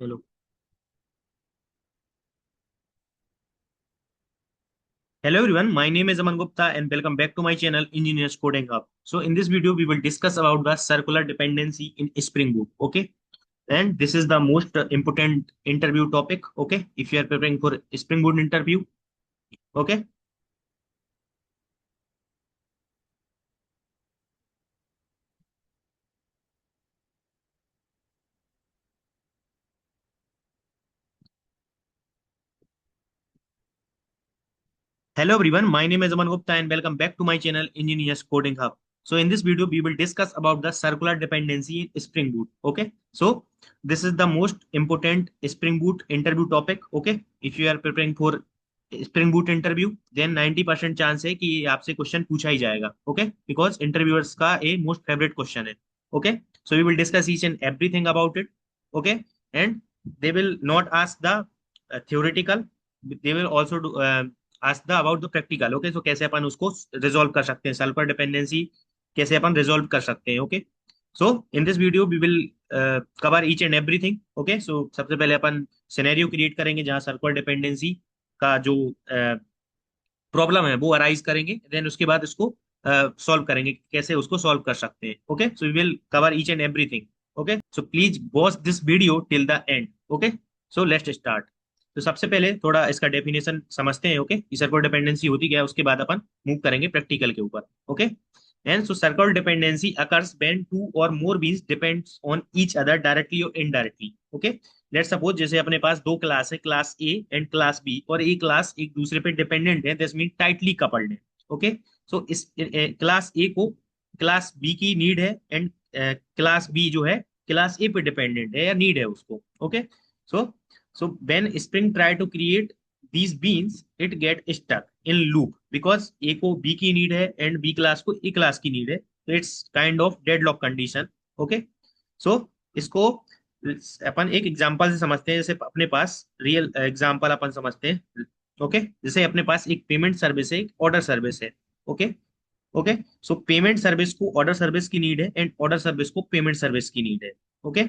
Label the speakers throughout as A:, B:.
A: Hello. Hello everyone, my name is Aman Gupta and welcome back to my channel Engineers Coding Hub. So in this video we will discuss about the circular dependency in Spring Boot. Okay, and this is the most important interview topic. Okay, if you are preparing for Spring Boot interview. Okay. Hello everyone, my name is Aman Gupta and welcome back to my channel Engineers Coding Hub. So in this video we will discuss about the circular dependency in Spring Boot. Okay, so this is the most important Spring Boot interview topic. Okay, if you are preparing for Spring Boot interview then 90% chance है कि ये आपसे question पूछा ही जाएगा. Okay, because interviewers का a most favourite question है. Okay, so we will discuss each and everything about it. Okay, and they will not ask the theoretical, they will also do ask the about the practical. Okay, so कैसे अपन उसको resolve कर सकते हैं, sulphur dependency कैसे अपन resolve कर सकते हैं. Okay, so in this video we will cover each and everything. Okay, so सबसे पहले अपन सिनेरियो क्रिएट करेंगे जहां सल्फर डिपेंडेंसी का जो प्रॉब्लम है वो अराइज करेंगे, देन उसके बाद इसको सॉल्व करेंगे कि कैसे उसको सॉल्व कर सकते हैं. Okay, so we will cover each and everything. Okay, so please watch this video till the end. Okay, so let's start. तो सबसे पहले थोड़ा इसका डेफिनेशन समझते हैं. ओके, कि सर्कुलर डिपेंडेंसी होती क्या है, उसके बाद अपन मूव करेंगे प्रैक्टिकल के ऊपर. Okay, and so circular dependency occurs when two or more beans depends on each other directly or indirectly. Okay, let suppose जैसे अपने पास दो क्लास है, class A and class B, और एक क्लास एक दूसरे पे डिपेंडेंट है, दिस मीन टाइटली कपल्ड है. ओके, सो इस क्लास ए को क्लास बी की नीड है एंड क्लास बी जो है क्लास ए पे डिपेंडेंट है या नीड है उसको. Okay, so so when Spring try to create these beans it get stuck in loop because a को b की नीड है एंड b क्लास को e क्लास की नीड है, तो it's kind of deadlock condition. Okay, so इसको अपन एक एग्जांपल से समझते हैं. जैसे अपने पास रियल एग्जांपल अपन समझते हैं. ओके, जैसे अपने पास एक पेमेंट सर्विस है, एक ऑर्डर सर्विस है. Okay, okay, so payment service को ऑर्डर सर्विस की नीड है एंड ऑर्डर सर्विस को पेमेंट सर्विस की नीड है. Okay,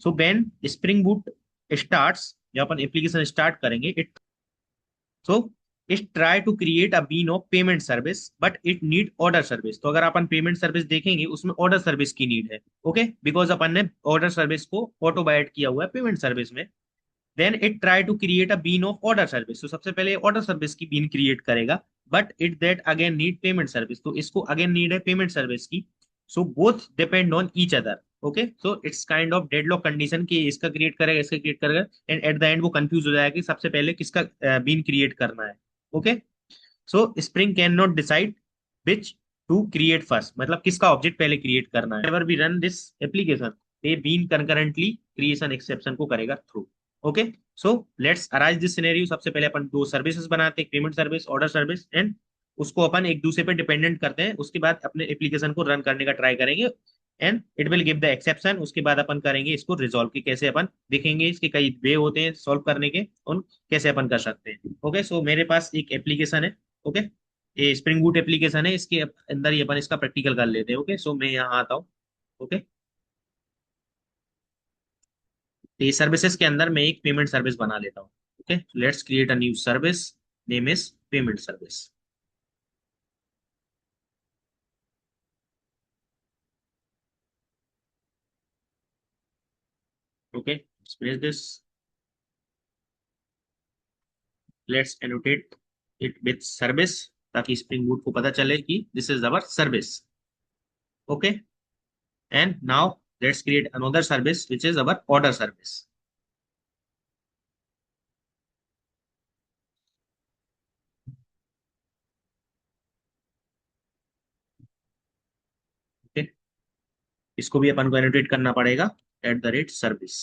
A: so when Spring Boot starts, जब अपन एप्लीकेशन स्टार्ट करेंगे, it so it try to create a bean of payment service but it need order service. तो अगर अपन पेमेंट सर्विस देखेंगे उसमें ऑर्डर सर्विस की नीड है. ओके, बिकॉज अपन ने ऑर्डर सर्विस को ऑटो बाइट किया हुआ है पेमेंट सर्विस में. Then it try to create a bean of order service. तो सबसे पहले ऑर्डर सर्विस की बीन क्रिएट करेगा, but it that again need payment service. तो इसको अगेन नीड है पेमेंट सर्विस की. So both depend on each other. Okay, so it's kind of deadlock condition कि इसका क्रिएट करेगा इसका क्रिएट करेगा, एंड एट द एंड वो कंफ्यूज हो जाएगा कि सबसे पहले किसका बीन क्रिएट करना है. Okay, so Spring can not decide which to create first, मतलब किसका ऑब्जेक्ट पहले क्रिएट करना है. Ever we run this application, ये बीन कंकरेंटली क्रिएशन एक्सेप्शन को करेगा through. Okay, so let's arise this scenario. सबसे पहले अपन दो सर्विसेज बनाते हैं, payment service order service, and उसको अपन एक दूसरे पे डिपेंडेंट करते हैं. उसके बाद अपने एप्लीकेशन को रन करने का ट्राई करेंगे and it will give the exception. उसके बाद अपन करेंगे इसको रिजॉल्व की कैसे अपन देखेंगे, इसके कई वे होते हैं सॉल्व करने के, उन कैसे अपन कर सकते हैं. ओके, सो मेरे पास एक एप्लीकेशन है. ओके, ये स्प्रिंग बूट एप्लीकेशन है, इसके अंदर ही अपन इसका प्रैक्टिकल कर लेते हैं. ओके, सो मैं यहाँ आता हूँ. ओके, तो ये सर्विसेज के अंदर मैं एक पेमेंट सर्विस बना लेता हूँ. Okay, let's create a new service, name is payment service. Okay, space this, let's annotate it with service, ताकि स्प्रिंग बूट को पता चले कि this is our service. Okay, and now let's create another service which is our order service. Okay, इसको भी अपन को annotate करना पड़ेगा eight the rate service.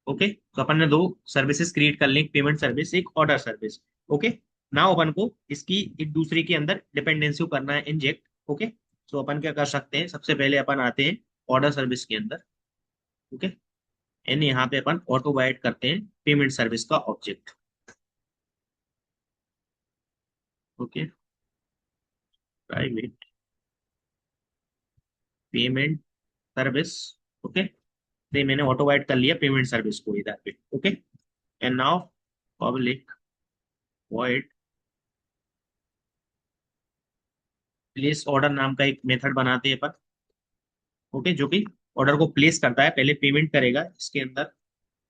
A: Okay, तो अपन ने दो सर्विसेज क्रिएट कर ली, एक पेमेंट सर्विस एक ऑर्डर सर्विस. ओके, नाउ अपन को इसकी एक दूसरे के अंदर डिपेंडेंसी को करना है इंजेक्ट. ओके, सो अपन क्या कर सकते हैं, सबसे पहले अपन आते हैं ऑर्डर सर्विस के अंदर. ओके, एंड यहाँ पे अपन ऑटो बाइट करते हैं पेमेंट सर्विस का object. Okay, private payment service. Okay, तो मैंने ऑटो वाइड कर लिया पेमेंट सर्विस को इधर पे। Okay, and now public void place order नाम का एक मेथड बनाते हैं अपन। ओके, जो कि ऑर्डर को प्लेस करता है, पहले पेमेंट करेगा इसके अंदर,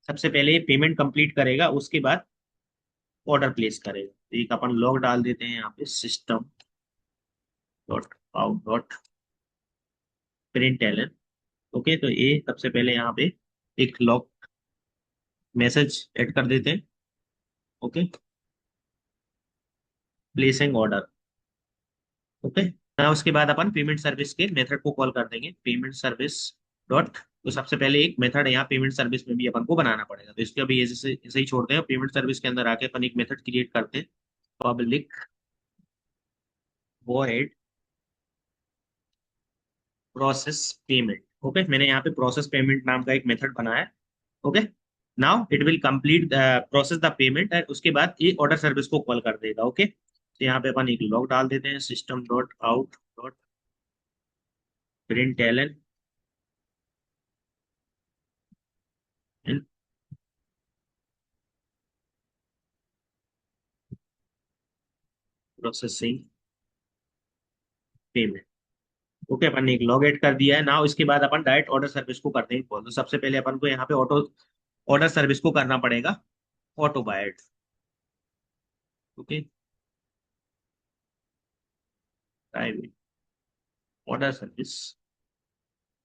A: सबसे पहले पेमेंट कंप्लीट करेगा, उसके बाद ऑर्डर प्लेस करेगा। तो एक अपन लॉग डाल देते हैं यहाँ पे, system dot out dot print ln. Okay, तो ये सबसे पहले यहाँ पे एक लॉग मैसेज ऐड कर देते हैं। Okay, placing order. ओके, ना उसके बाद अपन पेमेंट सर्विस के मेथड को कॉल कर देंगे, पेमेंट सर्विस डॉट। तो सबसे पहले एक मेथड यहाँ पेमेंट सर्विस में भी अपन को बनाना पड़ेगा, तो इसको अभी ऐसे ऐसे ही छोड़ते हैं। पेमेंट सर्विस के अंदर आके अपन एक मेथड क्रिएट करते हैं, public void process payment. Okay, मैंने यहाँ पे प्रोसेस पेमेंट नाम का एक मेथड बनाया है। Okay, now it will complete process the payment, and उसके बाद ये ऑर्डर सर्विस को कॉल कर देगा। ओके, तो यहाँ पे अपन एक लॉग डाल देते हैं, system dot out dot print ln in processing payment. Okay, अपन ने एक लॉग एड कर दिया है। नाउ इसके बाद अपन डायरेक्ट ऑर्डर सर्विस को करते हैं कॉल। तो सबसे पहले अपन को यहाँ पे ऑटो ऑर्डर सर्विस को करना पड़ेगा ऑटो बायड। Okay, private order service.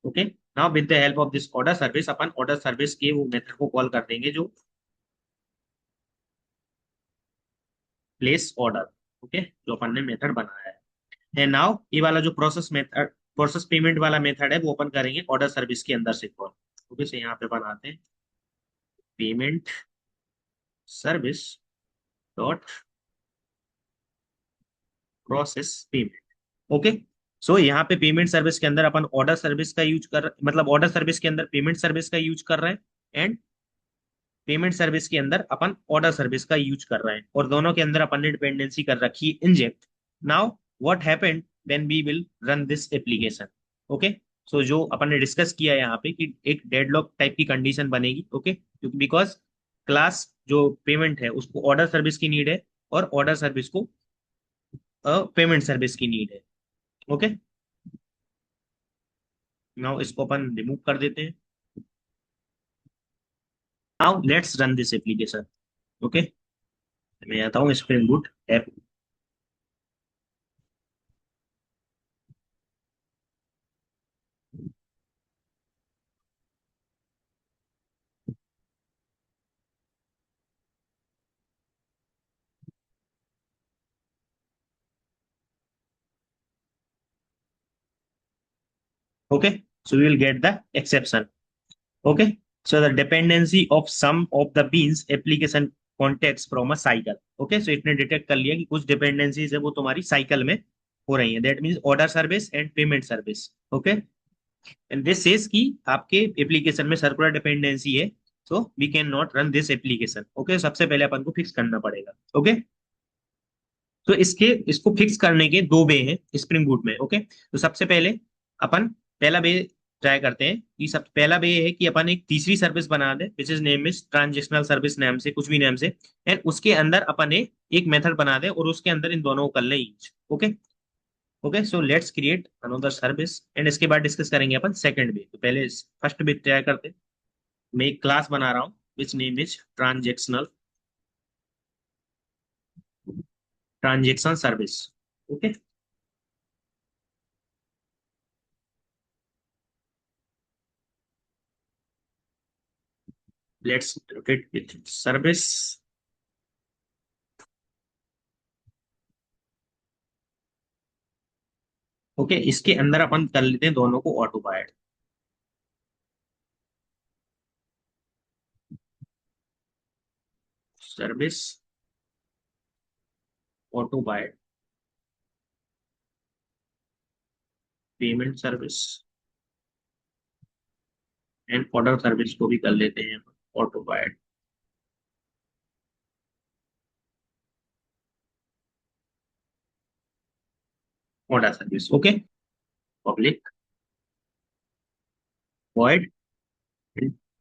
A: Okay, now with the help of this order service upon order service के वो मेथड को कॉल कर देंगे जो प्लेस ऑर्डर। ओके, जो अपन ने मेथड बनाया है। एंड नाउ ये वाला जो प्रोसेस मेथड, प्रोसेस पेमेंट वाला मेथड है, वो अपन करेंगे ऑर्डर सर्विस के अंदर से कॉल। ओके, से यहाँ पे बनाते हैं payment service dot process payment. Okay, so यहाँ पे पेमेंट सर्विस के अंदर अपन ऑर्डर सर्विस का यूज कर, मतलब ऑर्डर सर्विस के अंदर पेमेंट सर्विस का यूज कर रहे हैं, एंड पेमेंट सर्विस के अंदर अपन ऑर्डर सर्विस का यूज कर रहे हैं, और दोनों के अंदर अपन ने डिपेंडेंसी कर रखी है inject. Now what happened when we will run this application. Okay, so जो अपन ने डिस्कस किया है यहाँ पे कि एक डेडलॉक टाइप की कंडीशन बनेगी। ओके, क्योंकि बिकॉज क्लास जो पेमेंट है उसको ऑर्डर सर्विस की नीड है, और ऑर्डर सर्विस को पेमेंट सर्विस की नीड है। ओके, नाउ इसको अपन रिमूव कर देते हैं। Now let's run this application. Okay, मैं आता हूँ spring boot app. Okay, so we will get the exception. Okay, so the dependency of some of the beans application context from a cycle. Okay, so इसने detect कर लिया कि कुछ dependencies है वो तुम्हारी साइकिल में हो रही है, that means order service and payment service. Okay, and this says कि आपके एप्लीकेशन में सर्कुलर डिपेंडेंसी है, so we can not run this application. Okay, सबसे पहले अपन को फिक्स करना पड़ेगा। ओके, तो इसके इसको फिक्स करने के दो वे हैं स्प्रिंग बूट में। ओके, तो सबसे पहले अपन पहला वे ट्राई करते हैं कि सब पहला वे है कि अपन एक तीसरी सर्विस बना दे which is name is transactional service, नाम से कुछ भी नाम से, एंड उसके अंदर अपन एक मेथड बना दे और उसके अंदर इन दोनों को कर ले use. Okay, okay, so let's create another service, and इसके बाद डिस्कस करेंगे अपन सेकंड वे। तो पहले फर्स्ट वे ट्राई करते हैं। मैं एक क्लास बना रहा हूँ which name is transactional transaction service. Okay, let's rotate with service. Okay, इसके अंदर अपन कर लेते हैं दोनों को ऑटो बायड। सर्विस ऑटो बायड payment service and order service को भी कर लेते हैं ऑटो बायड order service. Okay, public void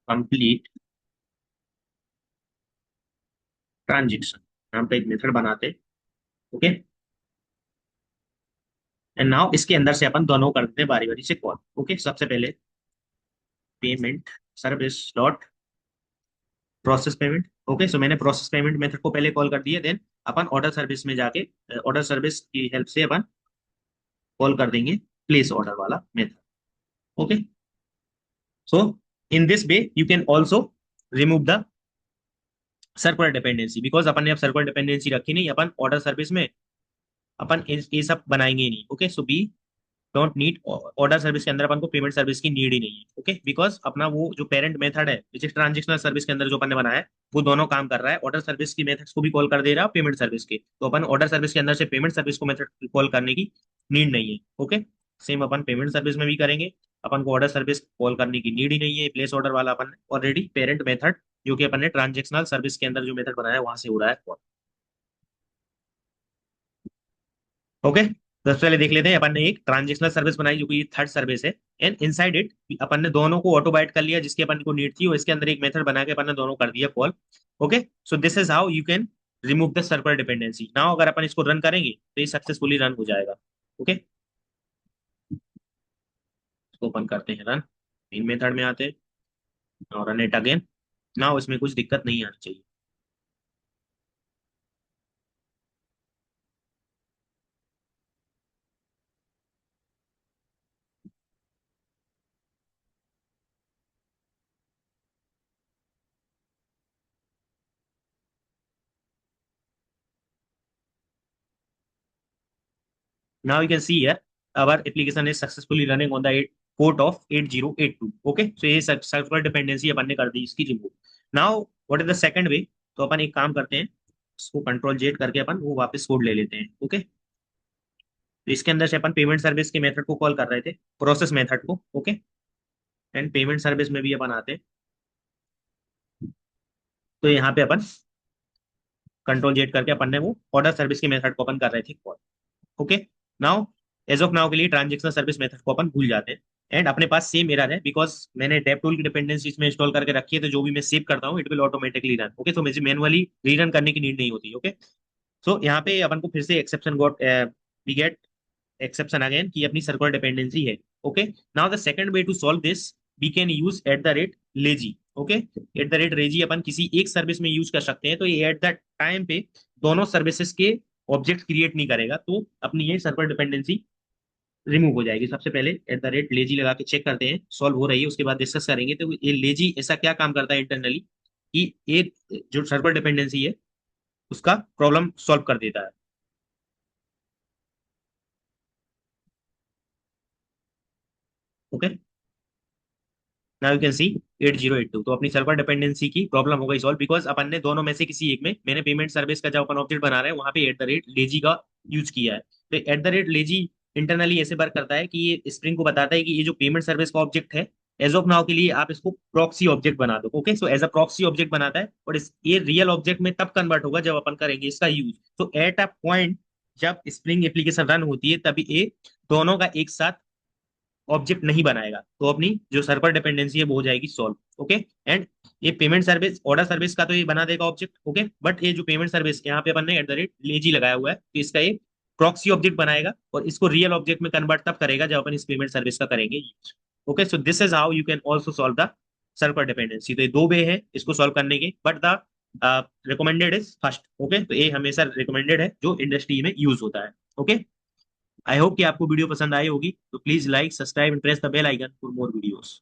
A: complete transaction हम पे एक मेथड बनाते हैं। ओके, एंड नाउ इसके अंदर से अपन दोनों करते हैं बारी बारी से कॉल। ओके, सबसे पहले payment service dot process payment. Okay, so मैंने प्रोसेस पेमेंट मेथड को पहले कॉल कर दिया, देन अपन ऑर्डर सर्विस में जाके ऑर्डर सर्विस की हेल्प से अपन कॉल कर देंगे प्लेस ऑर्डर वाला method. Okay, so in this way you can also remove the circular dependency, because अपन ने अब सर्कुलर डिपेंडेंसी रखी नहीं अपन ऑर्डर सर्विस में, अपन ये सब बनाएंगे ही नहीं। Okay, so we don't need order service के अंदर अपन को पेमेंट सर्विस की नीड ही नहीं है। ओके, बिकॉज अपना वो जो पेरेंट मेथड है विच इज ट्रांजेक्शनल सर्विस के अंदर जो अपन ने बनाया है वो दोनों काम कर रहा है, ऑर्डर सर्विस की मेथड्स को भी कॉल कर दे रहा है पेमेंट सर्विस के, तो अपन ऑर्डर सर्विस के अंदर से पेमेंट सर्विस को मेथड कॉल करने की नीड नहीं है। ओके, सेम अपन पेमेंट सर्विस में भी करेंगे, अपन को ऑर्डर सर्विस कॉल करने की नीड ही नहीं है, प्लेस ऑर्डर वाला अपन ऑलरेडी पेरेंट मेथड जो कि अपन ने ट्रांजेक्शनल सर्विस के अंदर जो मेथड बनाया है वहां से हो रहा है कॉल। ओके, सबसे पहले देख लेते हैं, अपन ने एक ट्रांजेक्शनल सर्विस बनाई जो कि थर्ड सर्विस है, एंड इनसाइड इट अपन ने दोनों को ऑटो बाइट कर लिया जिसकी अपन को नीड थी, और इसके अंदर एक मेथड बना के अपन ने दोनों कर दिया call. Okay, so this is how you can remove the circular dependency. Now अगर अपन इसको रन करेंगे तो ये सक्सेसफुली रन हो जाएगा। ओके, इसको ओपन करते हैं, रन इन मेथड में आते हैं और रन इट अगेन। नाउ इसमें कुछ दिक्कत नहीं आनी चाहिए। Now you can see here our application is successfully running on the port of 8082. Okay, so ये सर्कुलर डिपेंडेंसी अपन ने कर दी इसकी remove. Now what is the second वे, तो अपन एक काम करते हैं, इसको कंट्रोल जेड करके अपन वो वापस कोड ले लेते हैं। ओके, तो इसके अंदर से अपन पेमेंट सर्विस के मेथड को कॉल कर रहे थे, प्रोसेस मेथड को। ओके, एंड पेमेंट सर्विस में भी अपन आते हैं, तो यहाँ पे अपन कंट्रोल जेड करके अपन ने वो ऑर्डर सर्विस के मेथड को अपन कर रहे थे call. Okay, now as of now के लिए ट्रांजेक्शनल सर्विस मेथड को अपन भूल जाते हैं, एंड अपने पास सेम एरर है बिकॉज मैंने डेव टूल की डिपेंडेंसी इसमें इंस्टॉल करके रखी है, तो जो भी मैं सेव करता हूँ it will automatically run. Okay, तो मुझे मैनुअली रीरन करने की नीड नहीं होती। ओके, सो यहाँ पे अपन को फिर से exception got we get exception again कि अपनी सर्कुलर डिपेंडेंसी है। Okay, now the second way to solve this we can use at the rate lazy. Okay, at the rate lazy अपन किसी एक सर्विस में यूज कर सकते हैं, तो ये एट द टाइम पे दोनों सर्विसेज के ऑब्जेक्ट क्रिएट नहीं करेगा, तो अपनी ये सर्कुलर डिपेंडेंसी रिमूव हो जाएगी। सबसे पहले एट द रेट लेजी लगा के चेक करते हैं सॉल्व हो रही है, उसके बाद डिस्कस करेंगे। तो ये लेजी ऐसा क्या काम करता है इंटरनली कि ये जो सर्कुलर डिपेंडेंसी है उसका प्रॉब्लम सॉल्व कर देता है। Okay, now you can see 8082, तो अपनी सर्वर डिपेंडेंसी की प्रॉब्लम हो गई सॉल्व, बिकॉज अपन ने दोनों में से किसी एक में, मैंने पेमेंट सर्विस का जब अपन ऑब्जेक्ट बना रहे हैं वहां पे एट द रेट लेजी का यूज किया है। तो eight the rate lazy internally ऐसे वर्क करता है कि ये स्प्रिंग को बताता है कि ये जो पेमेंट सर्विस का ऑब्जेक्ट है एज ऑफ नाउ के लिए आप इसको प्रॉक्सी ऑब्जेक्ट बना दो। Okay, so as a proxy object बनाता है, और ये रियल ऑब्जेक्ट में तब कन्वर्ट होगा जब अपन करेंगे इसका यूज। तो एट अ पॉइंट जब स्प्रिंग एप्लीकेशन रन होती है तभी ये दोनों का एक साथ ऑब्जेक्ट नहीं बनाएगा, तो अपनी जो सर्वर डिपेंडेंसी है वो हो जाएगी सॉल्व। ओके, एंड ये पेमेंट सर्विस ऑर्डर सर्विस का तो ये बना देगा ऑब्जेक्ट। ओके, बट ये जो पेमेंट सर्विस यहाँ पे अपन ने एट द रेट लेजी लगाया हुआ है, तो इसका ये प्रॉक्सी ऑब्जेक्ट बनाएगा और इसको रियल ऑब्जेक्ट में कन्वर्ट तब करेगा जब अपन इस पेमेंट सर्विस का करेंगे use. Okay, so this is how you can also solve the server dependency. तो ये दो वे है इसको सॉल्व करने के, but the recommended is first. Okay, तो ये हमेशा रिकमेंडेड है जो इंडस्ट्री में यूज होता है। ओके, आई होप कि आपको वीडियो पसंद आई होगी, तो please like subscribe and press the bell icon for more videos.